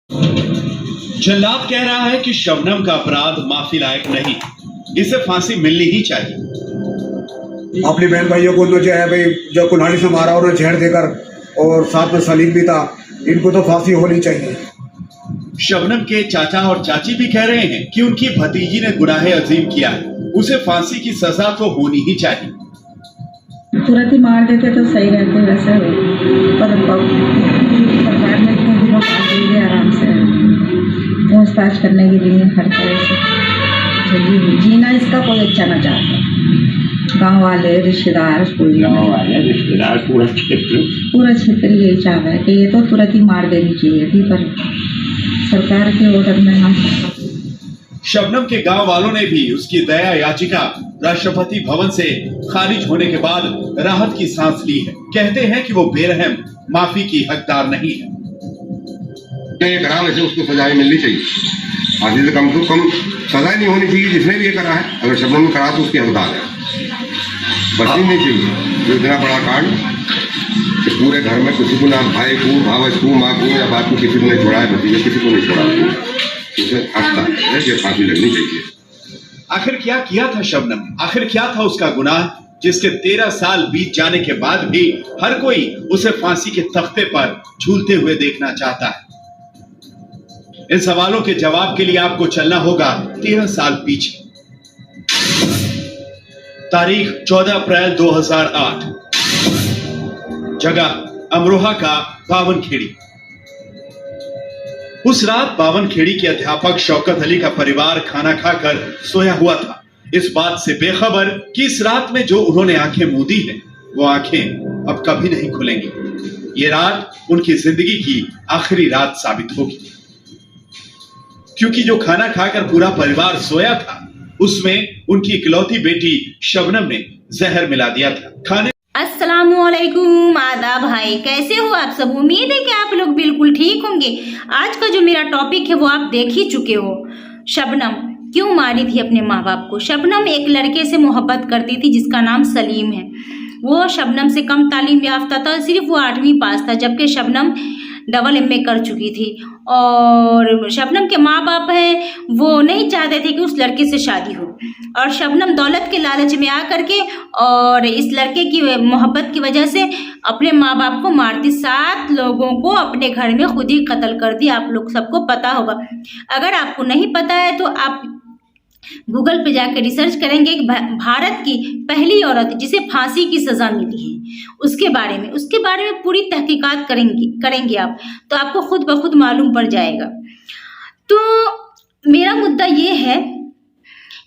जल्लाद कह रहा है कि शबनम का अपराध माफी लायक नहीं, इसे फांसी मिलनी ही चाहिए। अपनी बहन भाइयों को तो जो है भाई, जो कुल्हाड़ी से मारा और जहर देकर, और साथ में सलीम भी था, इनको तो फांसी होनी चाहिए। शबनम के चाचा और चाची भी कह रहे हैं कि उनकी भतीजी ने गुनाह अजीम किया है, उसे फांसी की सजा तो होनी ही चाहिए। तुरंत ही मार देते तो सही रहते, वैसे पर सरकार ने इतने दिनों बाद दे दिया, आराम से पूछताछ करने के लिए हर तरह से जीना इसका कोई अच्छा न चाहता। गांव वाले रिश्तेदार पूरा क्षेत्र यही चाह रहा है कि ये तो तुरंत ही मार देनी चाहिए थी, पर सरकार के ऑर्डर में हम। शबनम के गांव वालों ने भी उसकी दया याचिका राष्ट्रपति भवन से खारिज होने के बाद राहत की सांस ली है। कहते हैं कि वो बेरहम माफी की हकदार नहीं है। ये करा वैसे उसको सजाएं मिलनी चाहिए, फांसी से कम सजा नहीं होनी चाहिए जिसने भी ये करा है। अगर शबनम ने करा तो उसकी हकदार है, बचनी नहीं चाहिए। जो इतना बड़ा कांड कि पूरे घर में किसी को ना भाई को, भावज को, माँ को या बाप को किसी को नहीं छोड़ा है, भतीजे किसी को नहीं छोड़ा है, उसे हकदार है, ये फांसी लगनी चाहिए। आखिर क्या किया था शबनम ने? आखिर क्या था उसका गुनाह जिसके 13 साल बीत जाने के बाद भी हर कोई उसे फांसी के तख्ते पर झूलते हुए देखना चाहता है? इन सवालों के जवाब के लिए आपको चलना होगा 13 साल पीछे। तारीख 14 अप्रैल 2008, जगह अमरोहा का बावनखेड़ी। उस रात बावनखेड़ी के अध्यापक शौकत अली का परिवार खाना खाकर सोया हुआ था, इस बात से बेखबर कि इस रात में जो उन्होंने आंखें मूंदी हैं, वो आंखें अब कभी नहीं खुलेंगी। ये रात उनकी जिंदगी की आखिरी रात साबित होगी, क्योंकि जो खाना खाकर पूरा परिवार सोया था, उसमें उनकी इकलौती बेटी शबनम ने जहर मिला दिया था। खाने अस्सलामुअलैकुम, आदाब भाई, कैसे हो आप सब? उम्मीद है कि आप लोग बिल्कुल ठीक होंगे। आज का जो मेरा टॉपिक है वो आप देख ही चुके हो। शबनम क्यों मारी थी अपने माँ बाप को? शबनम एक लड़के से मोहब्बत करती थी जिसका नाम सलीम है। वो शबनम से कम तालीम याफ्ता था, सिर्फ वो 8वीं पास था, जबकि शबनम डबल MA कर चुकी थी। और शबनम के माँ बाप हैं वो नहीं चाहते थे कि उस लड़के से शादी हो, और शबनम दौलत के लालच में आकर के और इस लड़के की मोहब्बत की वजह से अपने माँ बाप को मारती। 7 लोगों को अपने घर में खुद ही कत्ल कर दिया। आप लोग सबको पता होगा। अगर आपको नहीं पता है तो आप गूगल पे जाकर रिसर्च करेंगे कि भारत की पहली औरत जिसे फांसी की सजा मिली है, उसके बारे में पूरी तहकीकात करेंगे आप, तो आपको खुद ब खुद मालूम पड़ जाएगा। तो मेरा मुद्दा ये है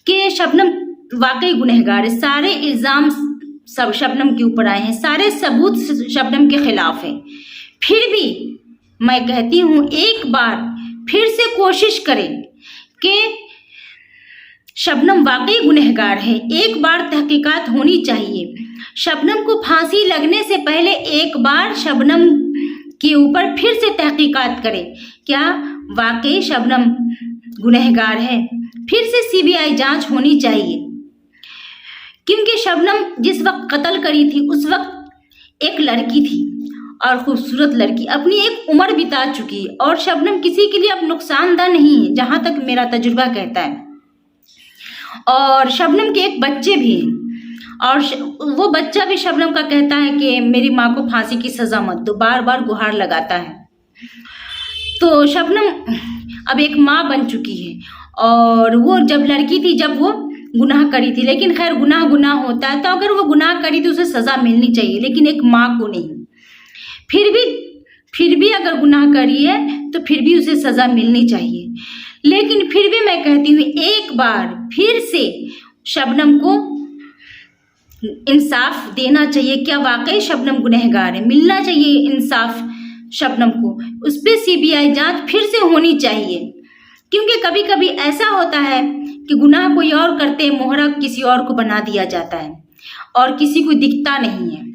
कि शबनम वाकई गुनहगार है। सारे इल्ज़ाम सब शबनम के ऊपर आए हैं, सारे सबूत शबनम के खिलाफ हैं। फिर भी मैं कहती हूँ एक बार फिर से कोशिश करें कि शबनम वाकई गुनहगार है। एक बार तहकीकात होनी चाहिए। शबनम को फांसी लगने से पहले एक बार शबनम के ऊपर फिर से तहकीकात करें, क्या वाकई शबनम गुनहगार है? फिर से CBI जांच होनी चाहिए, क्योंकि शबनम जिस वक्त कत्ल करी थी उस वक्त एक लड़की थी, और खूबसूरत लड़की, अपनी एक उम्र बिता चुकी है, और शबनम किसी के लिए अब नुकसानदा नहीं है, जहां तक मेरा तजुर्बा कहता है। और शबनम के एक बच्चे भी हैं, और वो बच्चा भी शबनम का कहता है कि मेरी माँ को फांसी की सज़ा मत दो, बार बार गुहार लगाता है। तो शबनम अब एक माँ बन चुकी है, और वो जब लड़की थी जब वो गुनाह करी थी, लेकिन खैर गुनाह होता है, तो अगर वो गुनाह करी तो उसे सज़ा मिलनी चाहिए, लेकिन एक माँ को नहीं। फिर भी अगर गुनाह करी है तो फिर भी उसे सज़ा मिलनी चाहिए। लेकिन फिर भी मैं कहती हूँ एक बार फिर से शबनम को इंसाफ देना चाहिए। क्या वाकई शबनम गुनहगार है? मिलना चाहिए इंसाफ शबनम को। उस पर CBI जांच फिर से होनी चाहिए, क्योंकि कभी कभी ऐसा होता है कि गुनाह कोई और करते, मोहरा किसी और को बना दिया जाता है और किसी को दिखता नहीं है।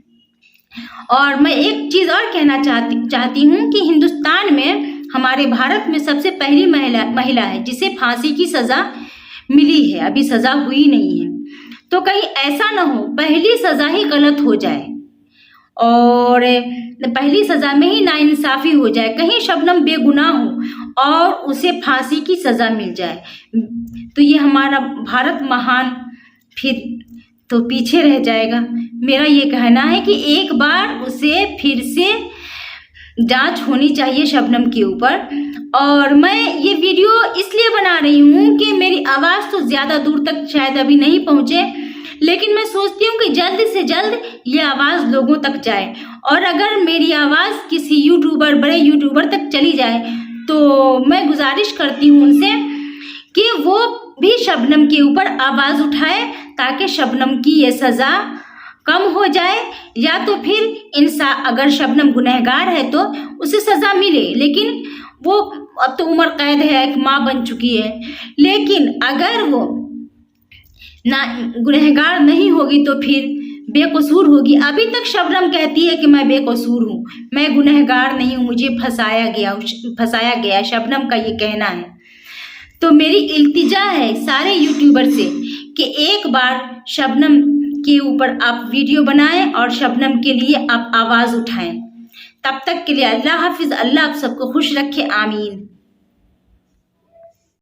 और मैं एक चीज़ और कहना चाहती हूँ कि हिंदुस्तान में, हमारे भारत में सबसे पहली महिला है जिसे फांसी की सज़ा मिली है। अभी सज़ा हुई नहीं है, तो कहीं ऐसा ना हो पहली सज़ा ही गलत हो जाए और पहली सज़ा में ही नाइंसाफ़ी हो जाए, कहीं शबनम बेगुनाह हो और उसे फांसी की सज़ा मिल जाए, तो ये हमारा भारत महान फिर तो पीछे रह जाएगा। मेरा ये कहना है कि एक बार उसे फिर से जांच होनी चाहिए शबनम के ऊपर। और मैं ये वीडियो इसलिए बना रही हूँ कि मेरी आवाज़ तो ज़्यादा दूर तक शायद अभी नहीं पहुँचे, लेकिन मैं सोचती हूँ कि जल्द से जल्द ये आवाज़ लोगों तक जाए, और अगर मेरी आवाज़ किसी यूट्यूबर, बड़े यूट्यूबर तक चली जाए तो मैं गुजारिश करती हूँ उनसे कि वो भी शबनम के ऊपर आवाज़ उठाए, ताकि शबनम की ये सज़ा कम हो जाए, या तो फिर अगर शबनम गुनहगार है तो उसे सज़ा मिले। लेकिन वो अब तो उम्र कैद है, एक माँ बन चुकी है, लेकिन अगर वो ना गुनहगार नहीं होगी तो फिर बेकसूर होगी। अभी तक शबनम कहती है कि मैं बेकसूर हूँ, मैं गुनहगार नहीं हूँ, मुझे फंसाया गया, शबनम का ये कहना है। तो मेरी इल्तिजा है सारे यूट्यूबर से कि एक बार शबनम के ऊपर आप वीडियो बनाएं और शबनम के लिए आप आवाज़ उठाएं। तब तक के लिए अल्लाह हाफिज़, अल्लाह आप सबको खुश रखे, आमीन।